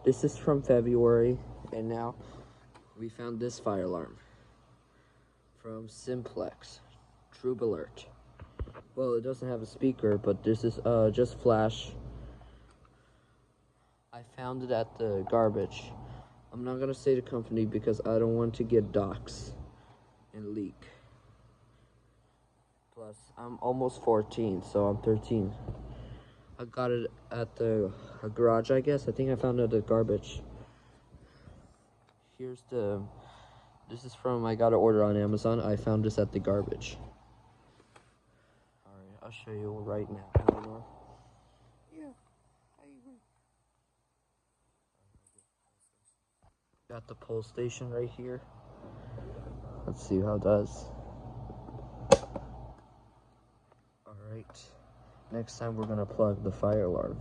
This is from February, and now we found this fire alarm from Simplex, Strobe Alert. Well, it doesn't have a speaker, but this is just flash. I found it at the garbage. I'm not gonna say the company because I don't want to get doxxed and leak. Plus, I'm almost 14, so I'm 13. I got it at the garage, I guess. I think I found it at the garbage. This is from, I got an order on Amazon. I found this at the garbage. Alright, I'll show you right now, Elinor. Yeah, I agree. Got the pole station right here. Let's see how it does. Alright. Next time we're gonna plug the fire alarm.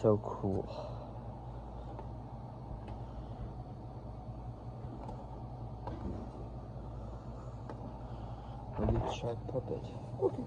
So cool. Maybe shark puppet. Okay.